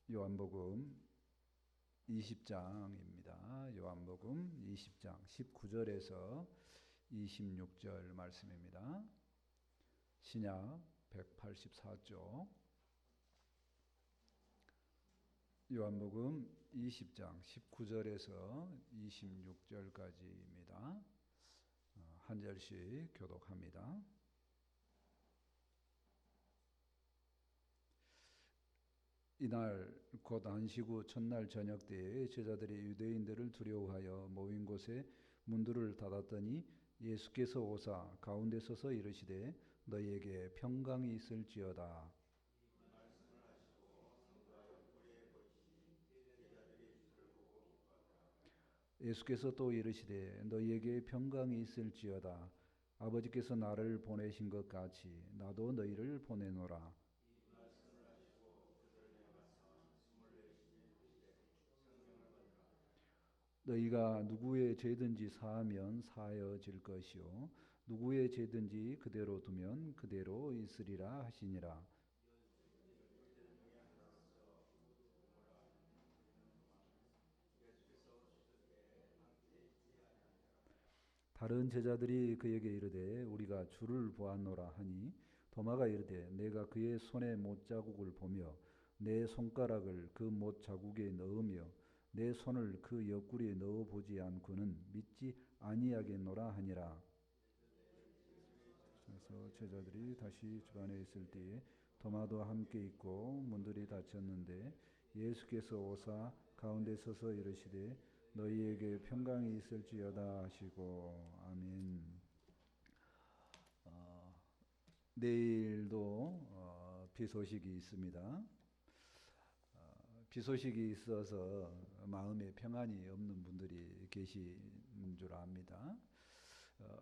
요한복음 20장입니다. 요한복음 20장 19절에서 26절 말씀입니다. 신약 184쪽 요한복음 20장 19절에서 26절까지입니다. 한 절씩 교독합니다. 이날 곧 안식 후 첫날 저녁 때에 제자들이 유대인들을 두려워하여 모인 곳에 문들을 닫았더니 예수께서 오사 가운데 서서 이르시되 너희에게 평강이 있을지어다. 예수께서 또 이르시되 너희에게 평강이 있을지어다. 아버지께서 나를 보내신 것 같이 나도 너희를 보내노라. 너희가 누구의 죄든지 사하면 사하여질 것이요 누구의 죄든지 그대로 두면 그대로 있으리라 하시니라. 다른 제자들이 그에게 이르되 우리가 주를 보았노라 하니 도마가 이르되 내가 그의 손에 못자국을 보며 내 손가락을 그 못자국에 넣으며 내 손을 그 옆구리에 넣어보지 않고는 믿지 아니하겠노라 하니라. 그래서 제자들이 다시 주 안에 있을 때에 도마도 함께 있고 문들이 닫혔는데 예수께서 오사 가운데 서서 이르시되 너희에게 평강이 있을지어다 하시고 아멘. 내일도 비 소식이 있습니다. 비 소식이 있어서 마음에 평안이 없는 분들이 계신 줄 압니다.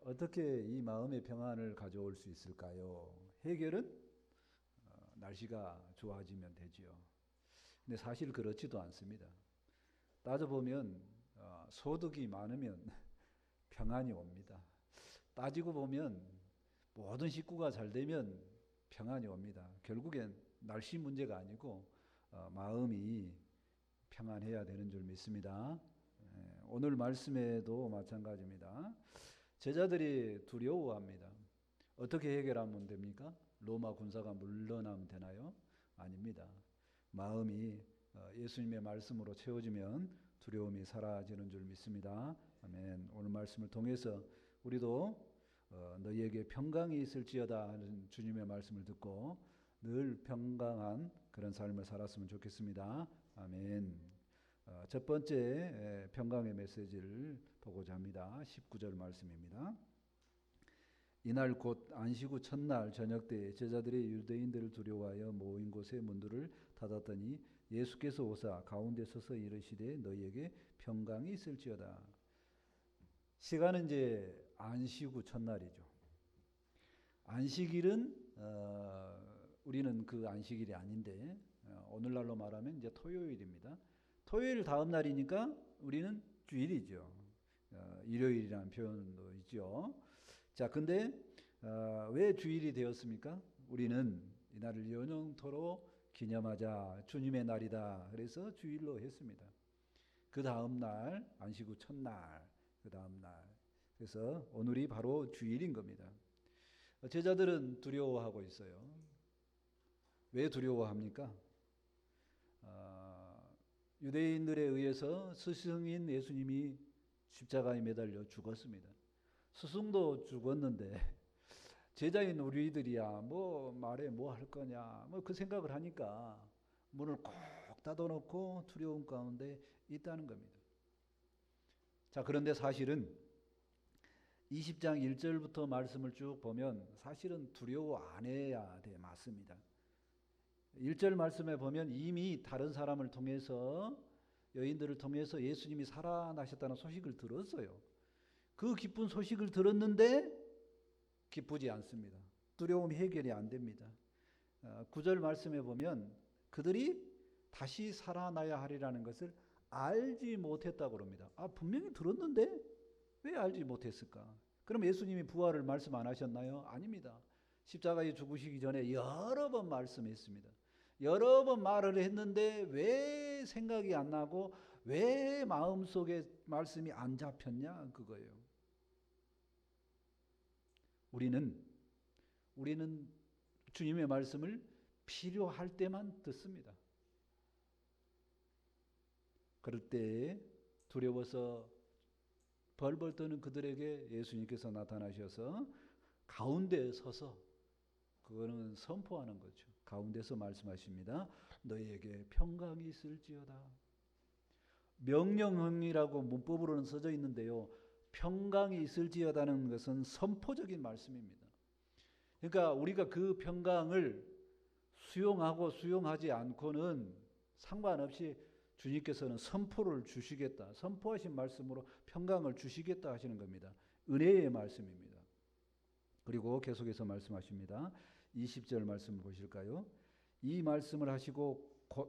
어떻게 이 마음의 평안을 가져올 수 있을까요? 해결은 날씨가 좋아지면 되지요. 근데 사실 그렇지도 않습니다. 따져보면 소득이 많으면 평안이 옵니다. 따지고 보면 모든 식구가 잘 되면 평안이 옵니다. 결국엔 날씨 문제가 아니고 마음이 평안해야 되는 줄 믿습니다. 오늘 말씀에도 마찬가지입니다. 제자들이 두려워합니다. 어떻게 해결하면 됩니까? 로마 군사가 물러나면 되나요? 아닙니다. 마음이 예수님의 말씀으로 채워지면 두려움이 사라지는 줄 믿습니다. 아멘. 오늘 말씀을 통해서 우리도 너희에게 평강이 있을지어다 하는 주님의 말씀을 듣고 늘 평강한 그런 삶을 살았으면 좋겠습니다. 아멘. 첫 번째 평강의 메시지를 보고자 합니다. 19절 말씀입니다. 이날 곧 안식 후 첫날 저녁 때에 제자들이 유대인들을 두려워하여 모인 곳에 문들을 닫았더니 예수께서 오사 가운데 서서 이르시되 너희에게 평강이 있을지어다. 시간은 이제 안식 후 첫날이죠. 안식일은 우리는 그 안식일이 아닌데 오늘날로 말하면 이제 토요일입니다. 토요일 다음 날이니까 우리는 주일이죠. 일요일이라는 표현도 있죠. 자, 근데 왜 주일이 되었습니까? 우리는 이날을 영영토록 기념하자. 주님의 날이다. 그래서 주일로 했습니다. 그 다음 날, 안식 후 첫날, 그 다음 날. 그래서 오늘이 바로 주일인 겁니다. 제자들은 두려워하고 있어요. 왜 두려워합니까? 유대인들에 의해서 스승인 예수님이 십자가에 매달려 죽었습니다. 스승도 죽었는데 제자인 우리들이야 뭐 말해 뭐 할 거냐 뭐 그 생각을 하니까 문을 꼭 닫아놓고 두려움 가운데 있다는 겁니다. 자, 그런데 사실은 20장 1절부터 말씀을 쭉 보면 사실은 두려워 안 해야 돼. 맞습니다. 1절 말씀에 보면 이미 다른 사람을 통해서 여인들을 통해서 예수님이 살아나셨다는 소식을 들었어요. 그 기쁜 소식을 들었는데 기쁘지 않습니다. 두려움이 해결이 안 됩니다. 9절 말씀에 보면 그들이 다시 살아나야 하리라는 것을 알지 못했다고 합니다. 분명히 들었는데 왜 알지 못했을까? 그럼 예수님이 부활을 말씀 안 하셨나요? 아닙니다. 십자가에 죽으시기 전에 여러 번 말씀했습니다. 여러 번 말을 했는데 왜 생각이 안 나고 왜 마음속에 말씀이 안 잡혔냐 그거예요. 우리는 주님의 말씀을 필요할 때만 듣습니다. 그럴 때 두려워서 벌벌 떠는 그들에게 예수님께서 나타나셔서 가운데에 서서 그거는 선포하는 거죠. 가운데서 말씀하십니다. 너희에게 평강이 있을지어다. 명령형이라고 문법으로는 써져 있는데요. 평강이 있을지어다는 것은 선포적인 말씀입니다. 그러니까 우리가 그 평강을 수용하고 수용하지 않고는 상관없이 주님께서는 선포를 주시겠다. 선포하신 말씀으로 평강을 주시겠다 하시는 겁니다. 은혜의 말씀입니다. 그리고 계속해서 말씀하십니다. 20절 말씀 보실까요? 이 말씀을 하시고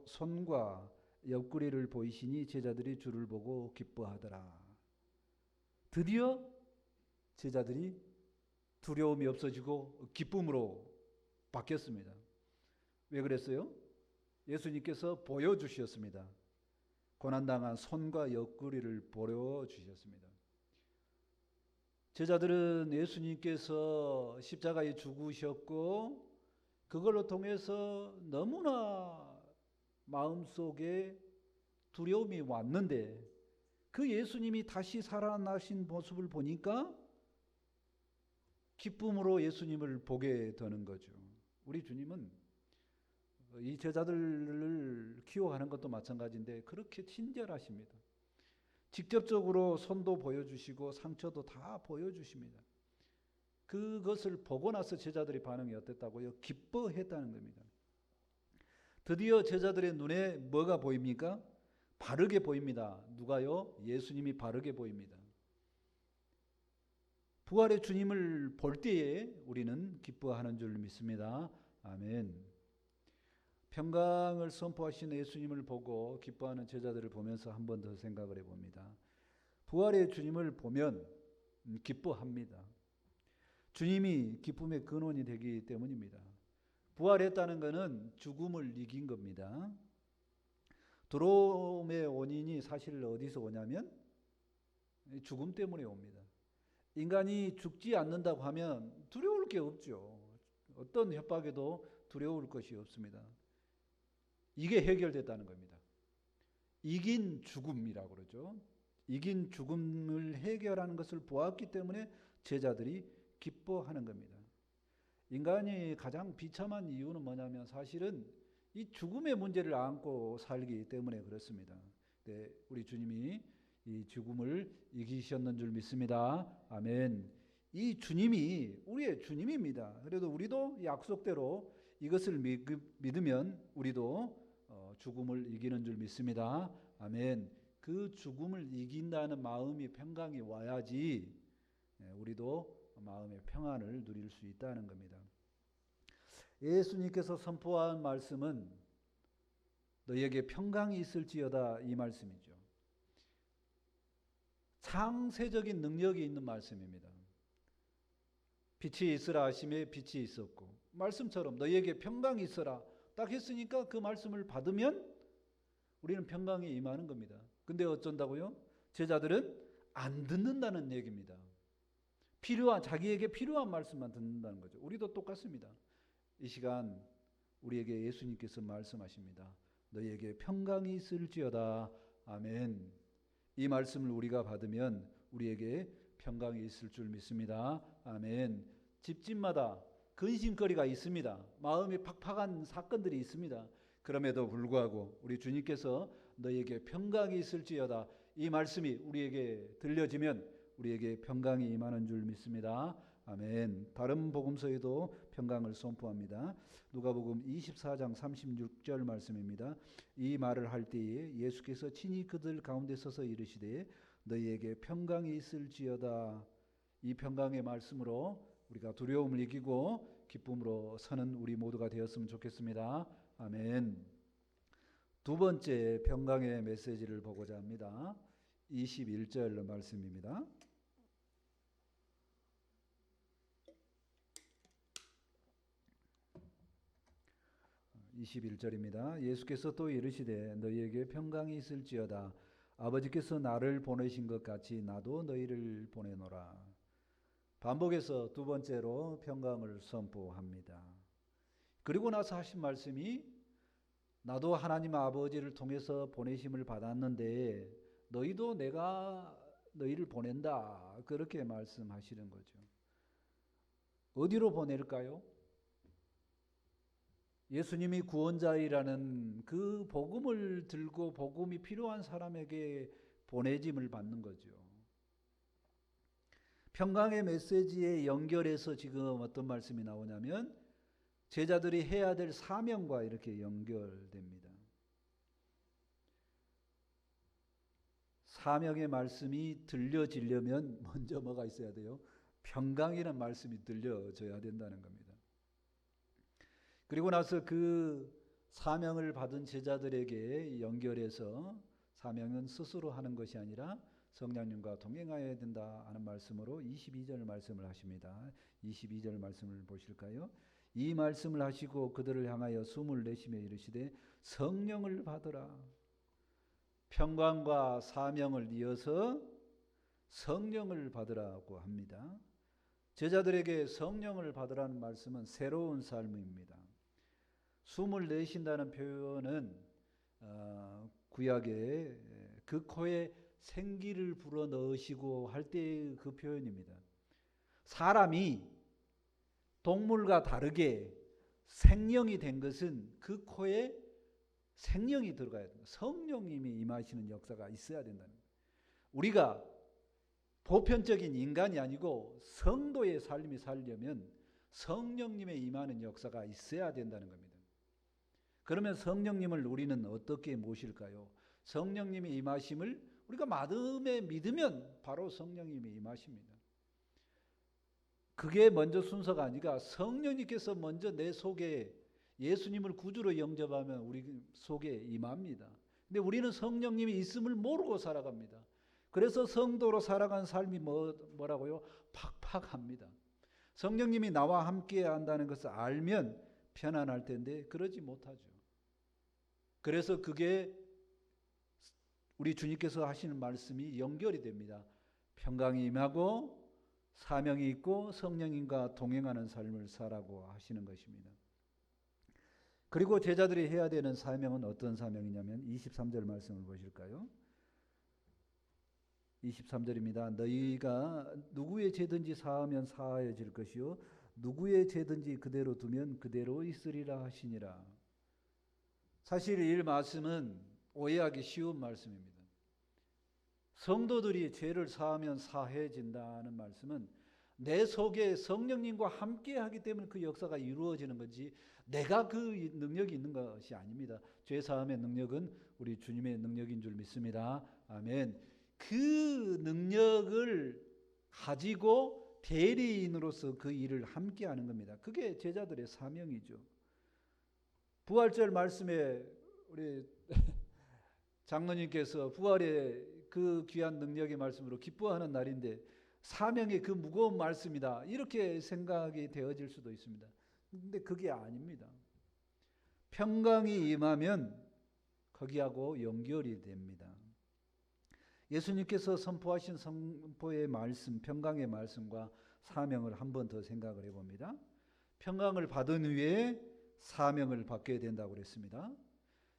손과 옆구리를 보이시니 제자들이 주를 보고 기뻐하더라. 드디어 제자들이 두려움이 없어지고 기쁨으로 바뀌었습니다. 왜 그랬어요? 예수님께서 보여주셨습니다. 고난당한 손과 옆구리를 보여주셨습니다. 제자들은 예수님께서 십자가에 죽으셨고 그걸로 통해서 너무나 마음속에 두려움이 왔는데 그 예수님이 다시 살아나신 모습을 보니까 기쁨으로 예수님을 보게 되는 거죠. 우리 주님은 이 제자들을 키워가는 것도 마찬가지인데 그렇게 친절하십니다. 직접적으로 손도 보여주시고 상처도 다 보여주십니다. 그것을 보고 나서 제자들의 반응이 어땠다고요? 기뻐했다는 겁니다. 드디어 제자들의 눈에 뭐가 보입니까? 바르게 보입니다. 누가요? 예수님이 바르게 보입니다. 부활의 주님을 볼 때에 우리는 기뻐하는 줄 믿습니다. 아멘. 평강을 선포하신 예수님을 보고 기뻐하는 제자들을 보면서 한 번 더 생각을 해봅니다. 부활의 주님을 보면 기뻐합니다. 주님이 기쁨의 근원이 되기 때문입니다. 부활했다는 것은 죽음을 이긴 겁니다. 두려움의 원인이 사실 어디서 오냐면 죽음 때문에 옵니다. 인간이 죽지 않는다고 하면 두려울 게 없죠. 어떤 협박에도 두려울 것이 없습니다. 이게 해결됐다는 겁니다. 이긴 죽음이라고 그러죠. 이긴 죽음을 해결하는 것을 보았기 때문에 제자들이 기뻐하는 겁니다. 인간이 가장 비참한 이유는 뭐냐면 사실은 이 죽음의 문제를 안고 살기 때문에 그렇습니다. 네, 우리 주님이 이 죽음을 이기셨는 줄 믿습니다. 아멘. 이 주님이 우리의 주님입니다. 그래도 우리도 약속대로 이것을 믿으면 우리도 죽음을 이기는 줄 믿습니다. 아멘. 그 죽음을 이긴다는 마음이 평강이 와야지 우리도 마음의 평안을 누릴 수 있다는 겁니다. 예수님께서 선포한 말씀은 너희에게 평강이 있을지어다 이 말씀이죠. 창세적인 능력이 있는 말씀입니다. 빛이 있으라 하심에 빛이 있었고 말씀처럼 너희에게 평강이 있어라 딱 했으니까 그 말씀을 받으면 우리는 평강이 임하는 겁니다. 근데 어쩐다고요? 제자들은 안 듣는다는 얘기입니다. 자기에게 필요한 말씀만 듣는다는 거죠. 우리도 똑같습니다. 이 시간 우리에게 예수님께서 말씀하십니다. 너희에게 평강이 있을지어다. 아멘. 이 말씀을 우리가 받으면 우리에게 평강이 있을 줄 믿습니다. 아멘. 집집마다 근심거리가 있습니다. 마음이 팍팍한 사건들이 있습니다. 그럼에도 불구하고 우리 주님께서 너희에게 평강이 있을지어다. 이 말씀이 우리에게 들려지면 우리에게 평강이 임하는 줄 믿습니다. 아멘. 다른 복음서에도 평강을 선포합니다. 누가복음 24장 36절 말씀입니다. 이 말을 할 때에 예수께서 친히 그들 가운데 서서 이르시되 너희에게 평강이 있을지어다. 이 평강의 말씀으로 우리가 두려움을 이기고 기쁨으로 서는 우리 모두가 되었으면 좋겠습니다. 아멘. 두 번째 평강의 메시지를 보고자 합니다. 21절 말씀입니다. 21절입니다. 예수께서 또 이르시되 너희에게 평강이 있을지어다. 아버지께서 나를 보내신 것 같이 나도 너희를 보내노라. 반복해서 두 번째로 평강을 선포합니다. 그리고 나서 하신 말씀이 나도 하나님 아버지를 통해서 보내심을 받았는데 너희도 내가 너희를 보낸다. 그렇게 말씀하시는 거죠. 어디로 보낼까요? 예수님이 구원자이라는 그 복음을 들고 복음이 필요한 사람에게 보내짐을 받는 거죠. 평강의 메시지에 연결해서 지금 어떤 말씀이 나오냐면 제자들이 해야 될 사명과 이렇게 연결됩니다. 사명의 말씀이 들려지려면 먼저 뭐가 있어야 돼요? 평강이라는 말씀이 들려져야 된다는 겁니다. 그리고 나서 그 사명을 받은 제자들에게 연결해서 사명은 스스로 하는 것이 아니라 성령님과 동행하여야 된다 하는 말씀으로 22절 말씀을 하십니다. 22절 말씀을 보실까요? 이 말씀을 하시고 그들을 향하여 숨을 내쉬며 이르시되 성령을 받으라. 평강과 사명을 이어서 성령을 받으라고 합니다. 제자들에게 성령을 받으라는 말씀은 새로운 삶입니다. 숨을 내쉰다는 표현은 구약에 그 코에 생기를 불어넣으시고 할 때의 그 표현입니다. 사람이 동물과 다르게 생령이 된 것은 그 코에 생령이 들어가야 된다. 성령님이 임하시는 역사가 있어야 된다는 거예요. 우리가 보편적인 인간이 아니고 성도의 삶이 살려면 성령님의 임하는 역사가 있어야 된다는 겁니다. 그러면 성령님을 우리는 어떻게 모실까요? 성령님의 임하심을 우리가 마음에 믿으면 바로 성령님이 임하십니다. 그게 먼저 순서가 아니라 성령님께서 먼저 내 속에 예수님을 구주로 영접하면 우리 속에 임합니다. 근데 우리는 성령님이 있음을 모르고 살아갑니다. 그래서 성도로 살아간 삶이 뭐라고요? 팍팍합니다. 성령님이 나와 함께 한다는 것을 알면 편안할 텐데 그러지 못하죠. 그래서 그게 우리 주님께서 하시는 말씀이 연결이 됩니다. 평강이 임하고 사명이 있고 성령님과 동행하는 삶을 살라고 하시는 것입니다. 그리고 제자들이 해야 되는 사명은 어떤 사명이냐면 23절 말씀을 보실까요? 23절입니다. 너희가 누구의 죄든지 사하면 사하여질 것이요 누구의 죄든지 그대로 두면 그대로 있으리라 하시니라. 사실 이 말씀은 오해하기 쉬운 말씀입니다. 성도들이 죄를 사하면 사해진다는 말씀은 내 속에 성령님과 함께 하기 때문에 그 역사가 이루어지는 거지 내가 그 능력이 있는 것이 아닙니다. 죄 사함의 능력은 우리 주님의 능력인 줄 믿습니다. 아멘. 그 능력을 가지고 대리인으로서 그 일을 함께 하는 겁니다. 그게 제자들의 사명이죠. 부활절 말씀에 우리 장로님께서 부활의 그 귀한 능력의 말씀으로 기뻐하는 날인데 사명의 그 무거운 말씀이다 이렇게 생각이 되어질 수도 있습니다. 근데 그게 아닙니다. 평강이 임하면 거기하고 연결이 됩니다. 예수님께서 선포하신 선포의 말씀, 평강의 말씀과 사명을 한 번 더 생각을 해봅니다. 평강을 받은 후에 사명을 받게 된다고 그랬습니다.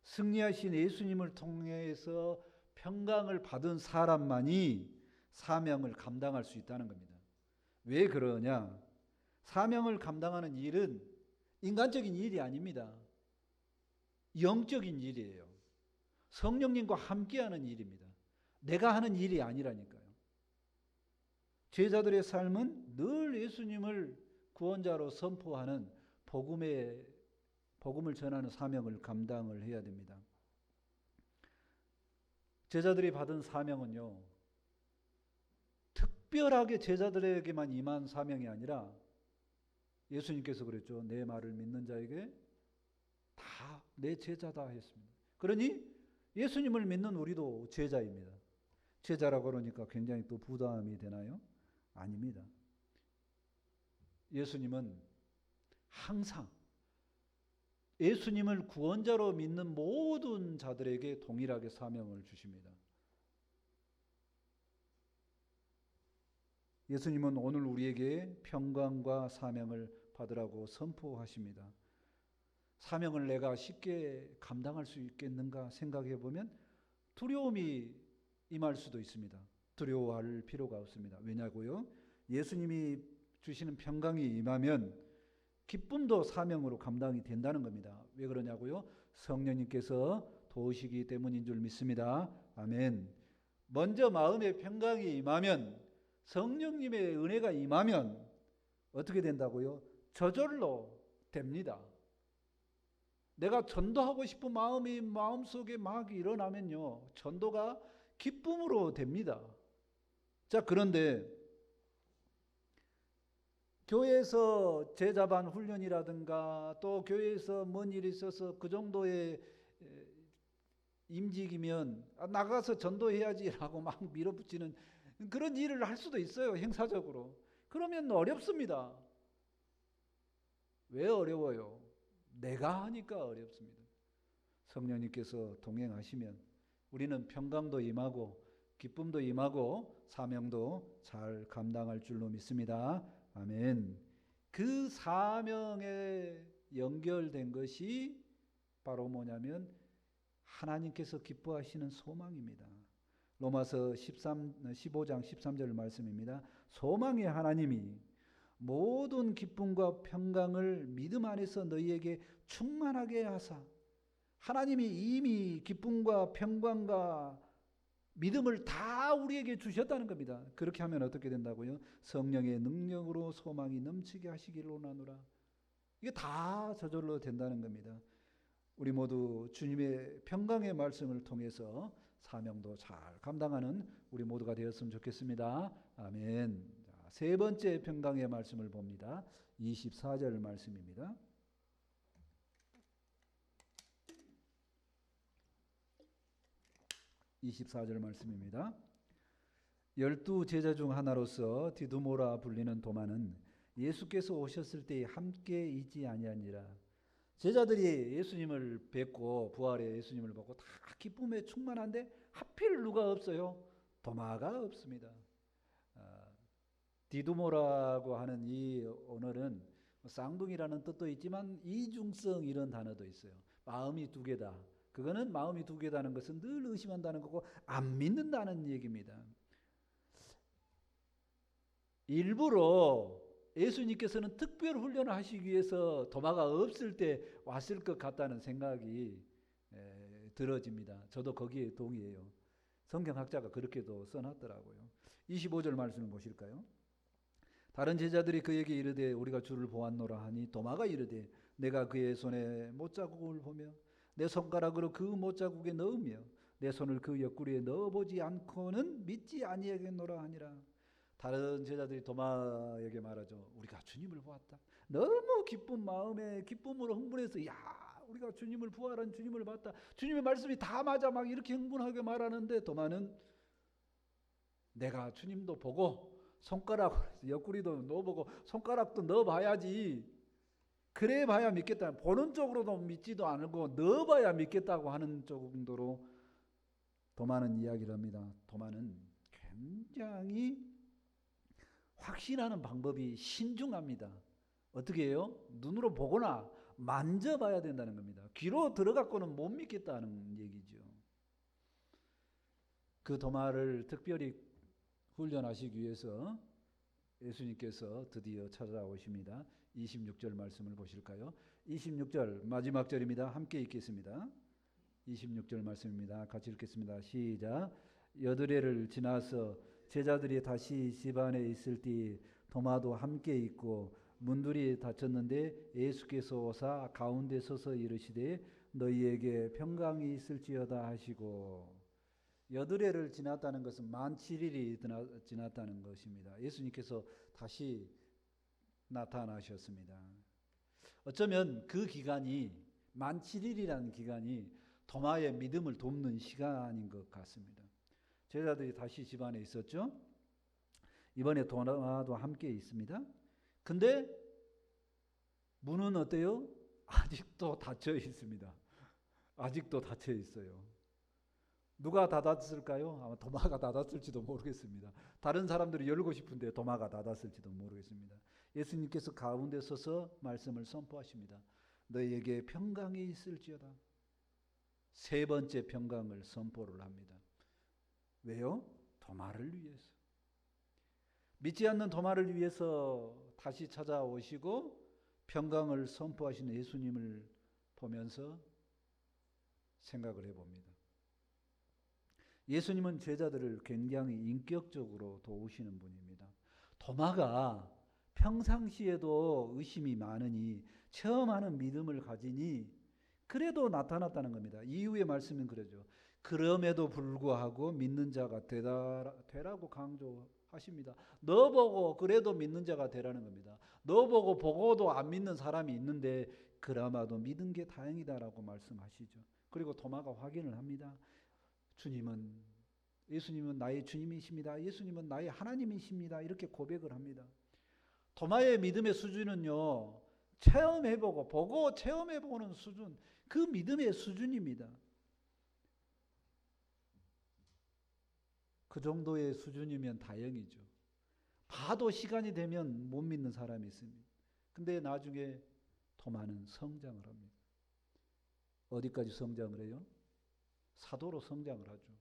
승리하신 예수님을 통해서 평강을 받은 사람만이 사명을 감당할 수 있다는 겁니다. 왜 그러냐? 사명을 감당하는 일은 인간적인 일이 아닙니다. 영적인 일이에요. 성령님과 함께하는 일입니다. 내가 하는 일이 아니라니까요. 제자들의 삶은 늘 예수님을 구원자로 선포하는 복음을 전하는 사명을 감당을 해야 됩니다. 제자들이 받은 사명은요, 특별하게 제자들에게만 임한 사명이 아니라 예수님께서 그랬죠. 내 말을 믿는 자에게 다 내 제자다 했습니다. 그러니 예수님을 믿는 우리도 제자입니다. 제자라고 그러니까 굉장히 또 부담이 되나요? 아닙니다. 예수님은 항상 예수님을 구원자로 믿는 모든 자들에게 동일하게 사명을 주십니다. 예수님은 오늘 우리에게 평강과 사명을 받으라고 선포하십니다. 사명을 내가 쉽게 감당할 수 있겠는가 생각해 보면 두려움이 임할 수도 있습니다. 두려워할 필요가 없습니다. 왜냐고요? 예수님이 주시는 평강이 임하면 기쁨도 사명으로 감당이 된다는 겁니다. 왜 그러냐고요? 성령님께서 도우시기 때문인 줄 믿습니다. 아멘. 먼저 마음에 평강이 임하면, 성령님의 은혜가 임하면 어떻게 된다고요? 저절로 됩니다. 내가 전도하고 싶은 마음이 마음속에 막 일어나면요, 전도가 기쁨으로 됩니다. 자, 그런데 교회에서 제자반 훈련이라든가 또 교회에서 뭔 일이 있어서 그 정도의 임직이면 나가서 전도해야지라고 막 밀어붙이는 그런 일을 할 수도 있어요, 행사적으로. 그러면 어렵습니다. 왜 어려워요? 내가 하니까 어렵습니다. 성령님께서 동행하시면 우리는 평강도 임하고 기쁨도 임하고 사명도 잘 감당할 줄로 믿습니다. 아멘. 그 사명에 연결된 것이 바로 뭐냐면 하나님께서 기뻐하시는 소망입니다. 로마서 15장 13절 말씀입니다. 소망의 하나님이 모든 기쁨과 평강을 믿음 안에서 너희에게 충만하게 하사, 하나님이 이미 기쁨과 평강과 믿음을 다 우리에게 주셨다는 겁니다. 그렇게 하면 어떻게 된다고요? 성령의 능력으로 소망이 넘치게 하시기를 원하노라. 이게 다 저절로 된다는 겁니다. 우리 모두 주님의 평강의 말씀을 통해서 사명도 잘 감당하는 우리 모두가 되었으면 좋겠습니다. 아멘. 자, 세 번째 평강의 말씀을 봅니다. 24절 말씀입니다. 24절 말씀입니다. 12제자 중 하나로서 디두모라 불리는 도마는 예수께서 오셨을 때에 함께 있지 아니하니라. 제자들이 예수님을 뵙고 부활의 예수님을 보고 다 기쁨에 충만한데 하필 누가 없어요? 도마가 없습니다. 디두모라고 하는 이 언어는 쌍둥이라는 뜻도 있지만 이중성 이런 단어도 있어요. 마음이 두 개다. 그거는 마음이 두 개다는 것은 늘 의심한다는 거고 안 믿는다는 얘기입니다. 일부러 예수님께서는 특별 훈련을 하시기 위해서 도마가 없을 때 왔을 것 같다는 생각이 들어집니다. 저도 거기에 동의해요. 성경학자가 그렇게도 써놨더라고요. 25절 말씀을 보실까요? 다른 제자들이 그에게 이르되 우리가 주를 보았노라 하니 도마가 이르되 내가 그의 손에 못자국을 보며 내 손가락으로 그 못자국에 넣으며 내 손을 그 옆구리에 넣어보지 않고는 믿지 아니하겠노라 하니라. 다른 제자들이 도마에게 말하죠. 우리가 주님을 보았다. 너무 기쁜 마음에 기쁨으로 흥분해서 야 우리가 주님을 부활한 주님을 봤다. 주님의 말씀이 다 맞아 막 이렇게 흥분하게 말하는데 도마는 내가 주님도 보고 손가락 옆구리도 넣어보고 손가락도 넣어봐야지. 그래 봐야 믿겠다. 보는 쪽으로도 믿지도 않고 넣어봐야 믿겠다고 하는 정도로 도마는 이야기를 합니다. 도마는 굉장히 확신하는 방법이 신중합니다. 어떻게 해요? 눈으로 보거나 만져봐야 된다는 겁니다. 귀로 들어갖고는 못 믿겠다는 얘기죠. 그 도마를 특별히 훈련하시기 위해서 예수님께서 드디어 찾아오십니다. 26절 말씀을 보실까요? 26절 마지막 절입니다. 함께 읽겠습니다. 26절 말씀입니다. 같이 읽겠습니다. 시작. 여드레를 지나서 제자들이 다시 집 안에 있을 때 도마도 함께 있고 문들이 닫혔는데 예수께서 오사 가운데 서서 이르시되 너희에게 평강이 있을지어다 하시고. 여드레를 지났다는 것은 만 7일이 지났다는 것입니다. 예수님께서 다시 나타나셨습니다. 어쩌면 그 기간이 만 7일이라는 기간이 도마의 믿음을 돕는 시간인 것 같습니다. 제자들이 다시 집안에 있었죠. 이번에 도마도 함께 있습니다. 근데 문은 어때요? 아직도 닫혀 있습니다. 아직도 닫혀 있어요. 누가 닫았을까요? 아마 도마가 닫았을지도 모르겠습니다. 다른 사람들이 열고 싶은데 도마가 닫았을지도 모르겠습니다. 예수님께서 가운데 서서 말씀을 선포하십니다. 너희에게 평강이 있을지어다. 세 번째 평강을 선포를 합니다. 왜요? 도마를 위해서. 믿지 않는 도마를 위해서 다시 찾아오시고 평강을 선포하시는 예수님을 보면서 생각을 해봅니다. 예수님은 제자들을 굉장히 인격적으로 도우시는 분입니다. 도마가 평상시에도 의심이 많으니 처음 하는 믿음을 가지니 그래도 나타났다는 겁니다. 이후의 말씀은 그러죠. 그럼에도 불구하고 믿는 자가 되라고 강조하십니다. 너 보고 그래도 믿는 자가 되라는 겁니다. 너 보고 보고도 안 믿는 사람이 있는데 그나마도 믿은 게 다행이다라고 말씀하시죠. 그리고 도마가 확인을 합니다. 예수님은 나의 주님이십니다. 예수님은 나의 하나님이십니다. 이렇게 고백을 합니다. 도마의 믿음의 수준은요, 보고 체험해보는 수준, 그 믿음의 수준입니다. 그 정도의 수준이면 다행이죠. 봐도 시간이 되면 못 믿는 사람이 있습니다. 근데 나중에 도마는 성장을 합니다. 어디까지 성장을 해요? 사도로 성장을 하죠.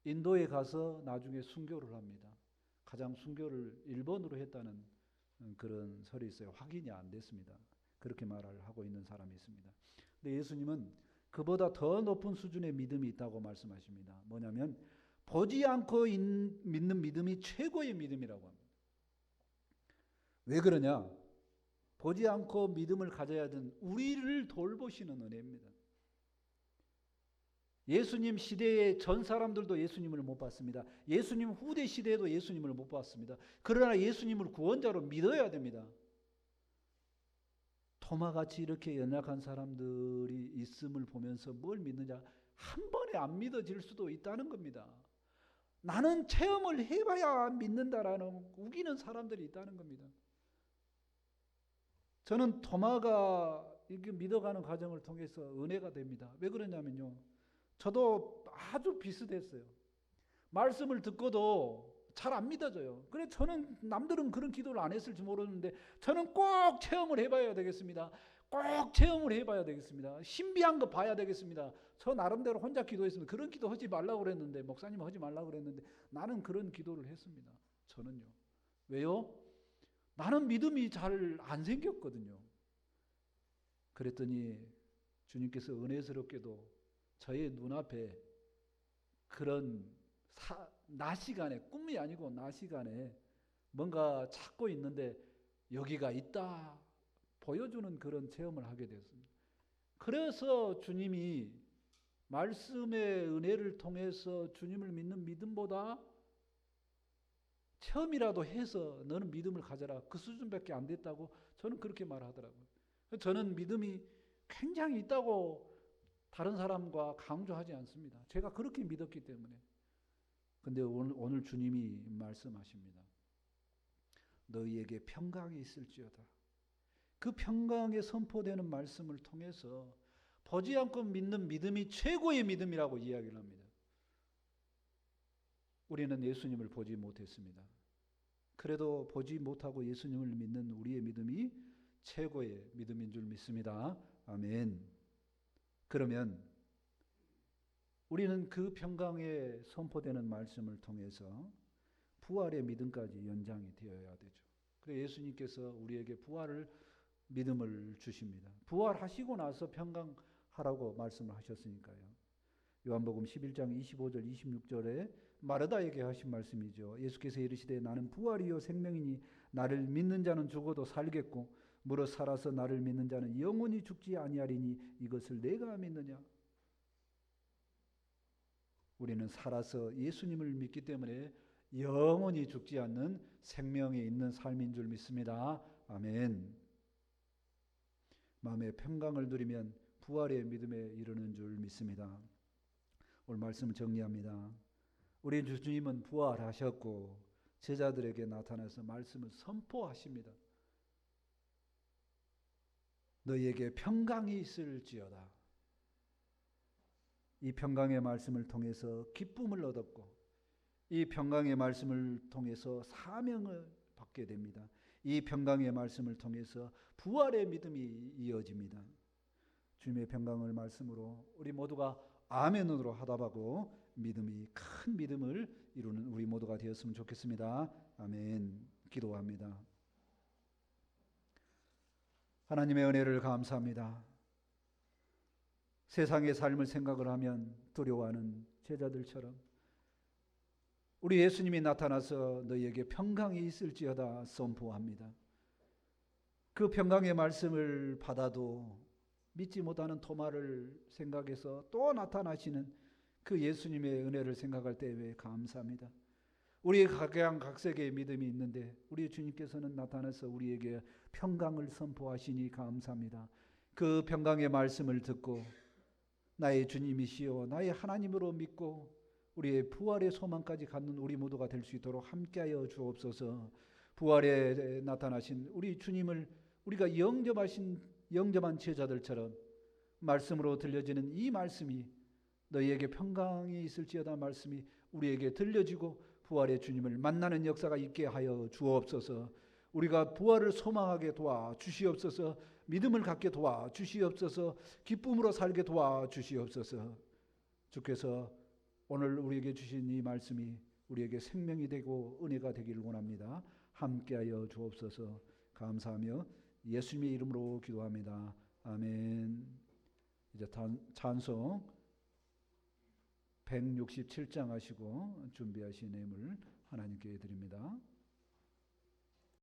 인도에 가서 나중에 순교를 합니다. 가장 순교를 일본으로 했다는 그런 설이 있어요. 확인이 안 됐습니다. 그렇게 말을 하고 있는 사람이 있습니다. 근데 예수님은 그보다 더 높은 수준의 믿음이 있다고 말씀하십니다. 뭐냐면 보지 않고 믿는 믿음이 최고의 믿음이라고 합니다. 왜 그러냐? 보지 않고 믿음을 가져야 하는 우리를 돌보시는 은혜입니다. 예수님 시대의 전 사람들도 예수님을 못 봤습니다. 예수님 후대 시대에도 예수님을 못 봤습니다. 그러나 예수님을 구원자로 믿어야 됩니다. 토마같이 이렇게 연약한 사람들이 있음을 보면서 뭘 믿느냐? 한 번에 안 믿어질 수도 있다는 겁니다. 나는 체험을 해봐야 믿는다라는 우기는 사람들이 있다는 겁니다. 저는 토마가 이렇게 믿어가는 과정을 통해서 은혜가 됩니다. 왜 그러냐면요. 저도 아주 비슷했어요. 말씀을 듣고도 잘 안 믿어져요. 그래서 저는 남들은 그런 기도를 안 했을지 모르는데 저는 꼭 체험을 해봐야 되겠습니다. 꼭 체험을 해봐야 되겠습니다. 신비한 거 봐야 되겠습니다. 저 나름대로 혼자 기도했습니다. 그런 기도 하지 말라고 그랬는데 목사님 하지 말라고 그랬는데 나는 그런 기도를 했습니다. 저는요. 왜요? 나는 믿음이 잘 안 생겼거든요. 그랬더니 주님께서 은혜스럽게도 저의 눈앞에 그런 낮 시간에, 꿈이 아니고 낮 시간에 뭔가 찾고 있는데 여기가 있다 보여주는 그런 체험을 하게 되었습니다. 그래서 주님이 말씀의 은혜를 통해서 주님을 믿는 믿음보다 체험이라도 해서 너는 믿음을 가져라, 그 수준밖에 안 됐다고 저는 그렇게 말하더라고요. 저는 믿음이 굉장히 있다고 다른 사람과 강조하지 않습니다. 제가 그렇게 믿었기 때문에. 근데 오늘 주님이 말씀하십니다. 너희에게 평강이 있을지어다. 그 평강에 선포되는 말씀을 통해서 보지 않고 믿는 믿음이 최고의 믿음이라고 이야기를 합니다. 우리는 예수님을 보지 못했습니다. 그래도 보지 못하고 예수님을 믿는 우리의 믿음이 최고의 믿음인 줄 믿습니다. 아멘. 그러면 우리는 그 평강에 선포되는 말씀을 통해서 부활의 믿음까지 연장이 되어야 되죠. 그래서 예수님께서 우리에게 부활을 믿음을 주십니다. 부활하시고 나서 평강하라고 말씀을 하셨으니까요. 요한복음 11장 25절 26절에 마르다에게 하신 말씀이죠. 예수께서 이르시되 나는 부활이요 생명이니 나를 믿는 자는 죽어도 살겠고 무릇 살아서 나를 믿는 자는 영원히 죽지 아니하리니 이것을 내가 믿느냐? 우리는 살아서 예수님을 믿기 때문에 영원히 죽지 않는 생명이 있는 삶인 줄 믿습니다. 아멘. 마음의 평강을 누리면 부활의 믿음에 이르는 줄 믿습니다. 오늘 말씀을 정리합니다. 우리 주님은 부활하셨고 제자들에게 나타나서 말씀을 선포하십니다. 너희에게 평강이 있을지어다. 이 평강의 말씀을 통해서 기쁨을 얻었고 이 평강의 말씀을 통해서 사명을 받게 됩니다. 이 평강의 말씀을 통해서 부활의 믿음이 이어집니다. 주님의 평강을 말씀으로 우리 모두가 아멘으로 하답하고 믿음이 큰 믿음을 이루는 우리 모두가 되었으면 좋겠습니다. 아멘. 기도합니다. 하나님의 은혜를 감사합니다. 세상의 삶을 생각을 하면 두려워하는 제자들처럼 우리 예수님이 나타나서 너희에게 평강이 있을지어다 선포합니다. 그 평강의 말씀을 받아도 믿지 못하는 토마를 생각해서 또 나타나시는 그 예수님의 은혜를 생각할 때에 감사합니다. 우리 각양각색의 믿음이 있는데 우리 주님께서는 나타나서 우리에게 평강을 선포하시니 감사합니다. 그 평강의 말씀을 듣고 나의 주님이시여 나의 하나님으로 믿고 우리의 부활의 소망까지 갖는 우리 모두가 될 수 있도록 함께하여 주옵소서. 부활에 나타나신 우리 주님을 우리가 영접한 제자들처럼 말씀으로 들려지는 이 말씀이 너희에게 평강이 있을지어다 말씀이 우리에게 들려지고 부활의 주님을 만나는 역사가 있게 하여 주옵소서. 우리가 부활을 소망하게 도와주시옵소서. 믿음을 갖게 도와주시옵소서. 기쁨으로 살게 도와주시옵소서. 주께서 오늘 우리에게 주신 이 말씀이 우리에게 생명이 되고 은혜가 되기를 원합니다. 함께하여 주옵소서. 감사하며 예수님의 이름으로 기도합니다. 아멘. 이제 찬송 167장 하시고 준비하신 예물 하나님께 드립니다.